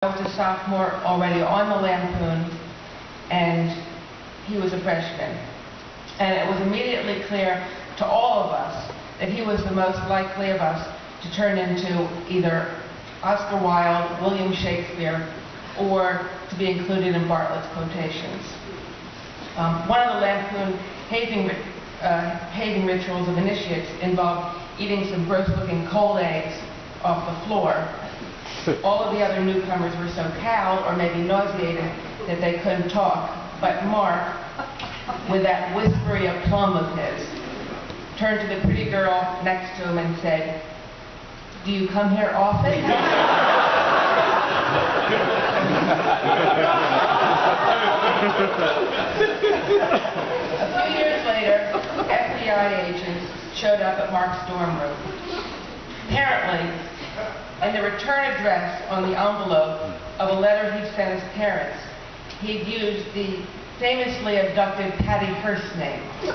I was a sophomore already on the Lampoon, and he was a freshman. And it was immediately clear to all of us that he was the most likely of us to turn into either Oscar Wilde, William Shakespeare, or to be included in Bartlett's quotations. One of the Lampoon hazing rituals of initiates involved eating some gross-looking cold eggs off the floor. All of the other newcomers were so cowed or maybe nauseated that they couldn't talk. But Mark, with that whispery aplomb of his, turned to the pretty girl next to him and said, "Do you come here often?" A few years later, FBI agents showed up at Mark's dorm room. Apparently, in the return address on the envelope of a letter he'd sent his parents, he'd used the famously abducted Patty Hearst's name. He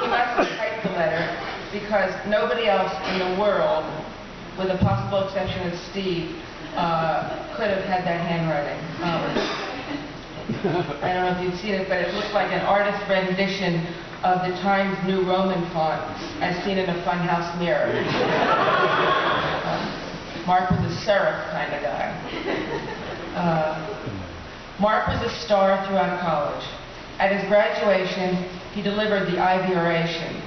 must have typed the letter because nobody else in the world, with the possible exception of Steve, could have had that handwriting. I don't know if you've seen it, but it looked like an artist's rendition of the Times New Roman font as seen in a funhouse mirror. Mark was a serif kind of guy. Mark was a star throughout college. At his graduation, he delivered the Ivy Oration.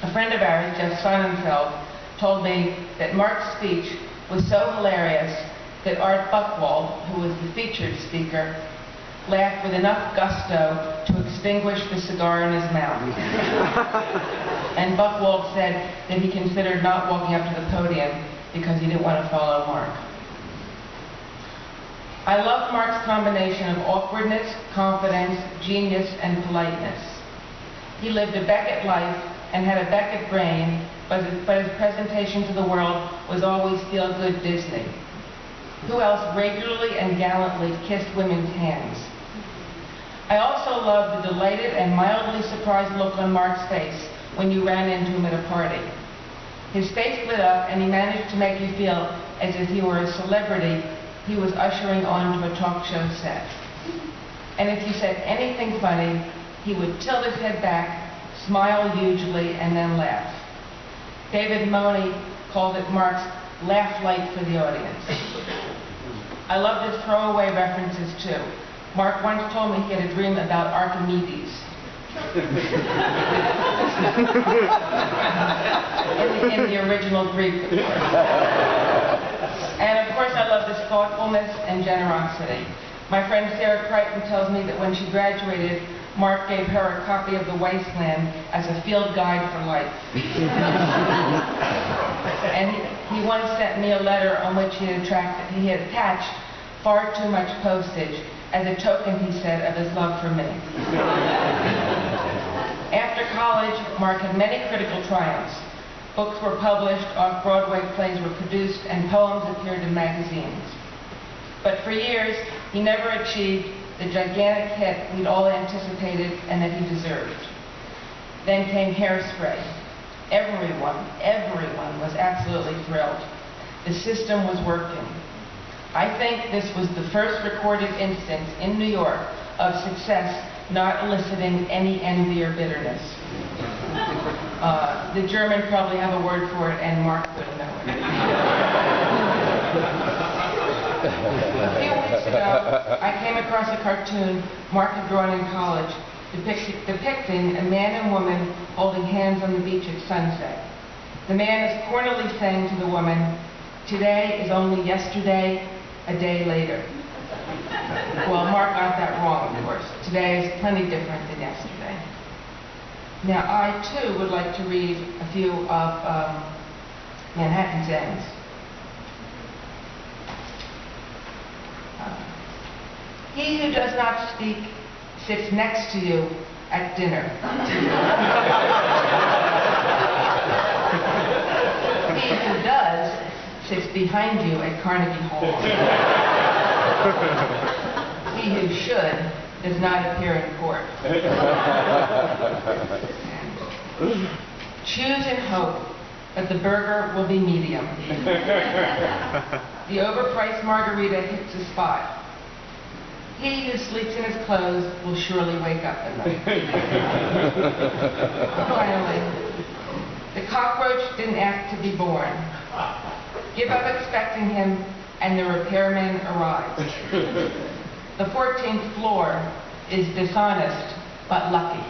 A friend of ours, Jeff Sonnenfeld, told me that Mark's speech was so hilarious that Art Buchwald, who was the featured speaker, laughed with enough gusto to extinguish the cigar in his mouth. And Buchwald said that he considered not walking up to the podium because he didn't want to follow Mark. I loved Mark's combination of awkwardness, confidence, genius, and politeness. He lived a Beckett life and had a Beckett brain, but his presentation to the world was always feel-good Disney. Who else regularly and gallantly kissed women's hands? I also loved the delighted and mildly surprised look on Mark's face when you ran into him at a party. His face lit up and he managed to make you feel as if he were a celebrity he was ushering onto a talk show set. And if you said anything funny, he would tilt his head back, smile hugely, and then laugh. David Money called it Mark's laugh light for the audience. I loved his throwaway references too. Mark once told me he had a dream about Archimedes. in the original Greek, of course. And of course I love his thoughtfulness and generosity. My friend Sarah Crichton tells me that when she graduated, Mark gave her a copy of The Wasteland as a field guide for life. And he once sent me a letter on which he had attached far too much postage as a token, he said, of his love for me. After college, Mark had many critical triumphs. Books were published, off-Broadway plays were produced, and poems appeared in magazines. But for years, he never achieved the gigantic hit we'd all anticipated and that he deserved. Then came Hairspray. Everyone was absolutely thrilled. The system was working. I think this was the first recorded instance in New York of success not eliciting any envy or bitterness. The German probably have a word for it, and Mark wouldn't know it. A few weeks ago, I came across a cartoon Mark had drawn in college depicting a man and woman holding hands on the beach at sunset. The man is cornily saying to the woman, "Today is only yesterday, a day later." Well, Mark got that wrong, of course. Today is plenty different than yesterday. Now, I, too, would like to read a few of Manhattan's ends. He who does not speak sits next to you at dinner. He who does sits behind you at Carnegie Hall. He who should does not appear in court. Choose and hope but the burger will be medium. The overpriced margarita hits the spot. He who sleeps in his clothes will surely wake up at night. Finally, the cockroach didn't ask to be born. Give up expecting him, and the repairman arrives. The 14th floor is dishonest, but lucky.